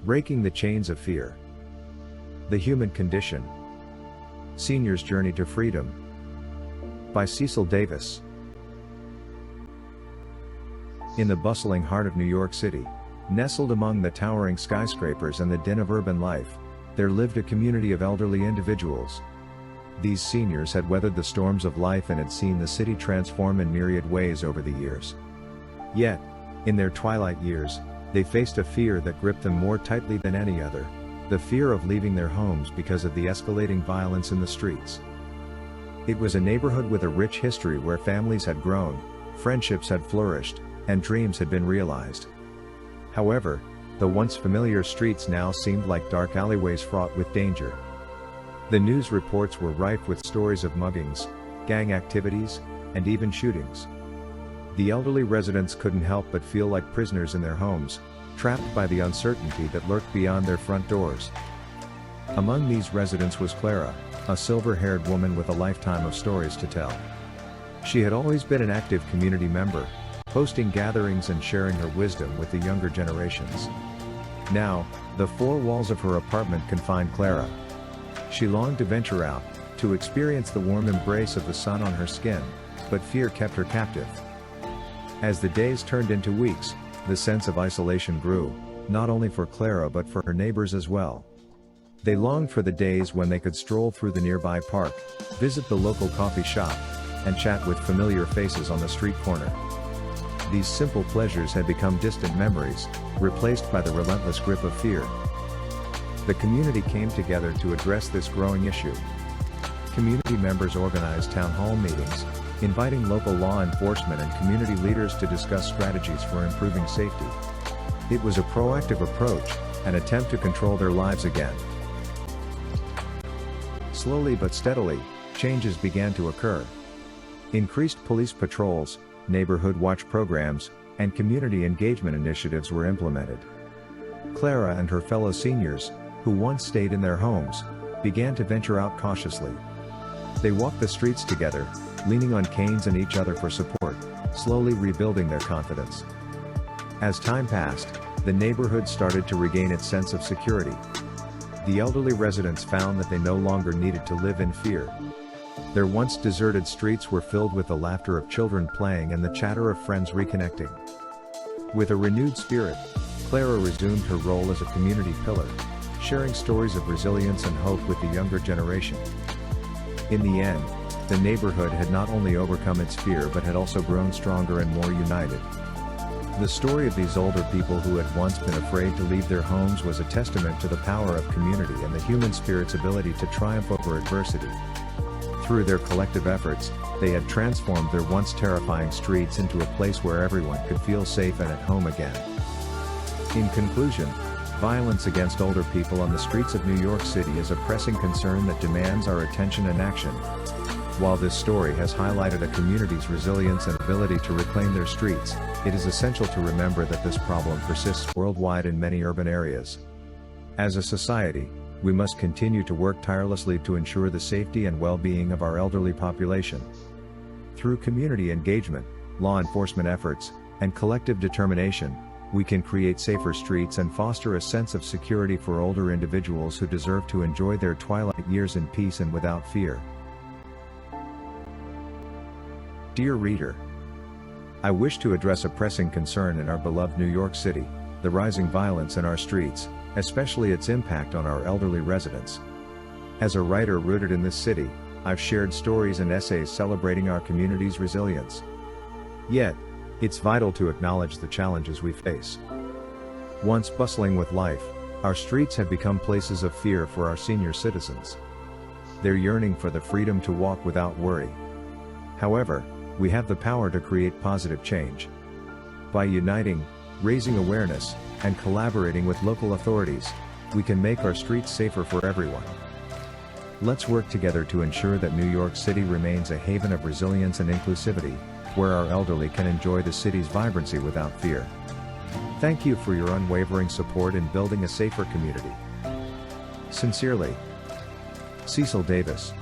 Breaking the Chains of Fear. The Human Condition. Seniors' Journey to Freedom. By Cecil Davis. In the bustling heart of New York City, nestled among the towering skyscrapers and the din of urban life, there lived a community of elderly individuals. These seniors had weathered the storms of life and had seen the city transform in myriad ways over the years. Yet, in their twilight years, they faced a fear that gripped them more tightly than any other, the fear of leaving their homes because of the escalating violence in the streets. It was a neighborhood with a rich history where families had grown, friendships had flourished, and dreams had been realized. However, the once familiar streets now seemed like dark alleyways fraught with danger. The news reports were rife with stories of muggings, gang activities, and even shootings. The elderly residents couldn't help but feel like prisoners in their homes, trapped by the uncertainty that lurked beyond their front doors. Among these residents was Clara, a silver-haired woman with a lifetime of stories to tell. She had always been an active community member, hosting gatherings and sharing her wisdom with the younger generations. Now, the four walls of her apartment confined Clara. She longed to venture out, to experience the warm embrace of the sun on her skin, but fear kept her captive. As the days turned into weeks, the sense of isolation grew, not only for Clara but for her neighbors as well. They longed for the days when they could stroll through the nearby park, visit the local coffee shop, and chat with familiar faces on the street corner. These simple pleasures had become distant memories, replaced by the relentless grip of fear. The community came together to address this growing issue. Community members organized town hall meetings, inviting local law enforcement and community leaders to discuss strategies for improving safety. It was a proactive approach, an attempt to control their lives again. Slowly but steadily, changes began to occur. Increased police patrols, neighborhood watch programs, and community engagement initiatives were implemented. Clara and her fellow seniors, who once stayed in their homes, began to venture out cautiously. They walked the streets together, leaning on canes and each other for support, slowly rebuilding their confidence. As time passed, the neighborhood started to regain its sense of security. The elderly residents found that they no longer needed to live in fear. Their once deserted streets were filled with the laughter of children playing and the chatter of friends reconnecting. With a renewed spirit, Clara resumed her role as a community pillar, sharing stories of resilience and hope with the younger generation. In the end, the neighborhood had not only overcome its fear but had also grown stronger and more united. The story of these older people who had once been afraid to leave their homes was a testament to the power of community and the human spirit's ability to triumph over adversity. Through their collective efforts, they had transformed their once terrifying streets into a place where everyone could feel safe and at home again. In conclusion, violence against older people on the streets of New York City is a pressing concern that demands our attention and action. While this story has highlighted a community's resilience and ability to reclaim their streets, it is essential to remember that this problem persists worldwide in many urban areas. As a society, we must continue to work tirelessly to ensure the safety and well-being of our elderly population. Through community engagement, law enforcement efforts, and collective determination, we can create safer streets and foster a sense of security for older individuals who deserve to enjoy their twilight years in peace and without fear. Dear reader, I wish to address a pressing concern in our beloved New York City, the rising violence in our streets, especially its impact on our elderly residents. As a writer rooted in this city, I've shared stories and essays celebrating our community's resilience. Yet, it's vital to acknowledge the challenges we face. Once bustling with life, our streets have become places of fear for our senior citizens. They're yearning for the freedom to walk without worry. However, we have the power to create positive change. By uniting, raising awareness, and collaborating with local authorities, we can make our streets safer for everyone. Let's work together to ensure that New York City remains a haven of resilience and inclusivity, where our elderly can enjoy the city's vibrancy without fear. Thank you for your unwavering support in building a safer community. Sincerely, Cecil Davis.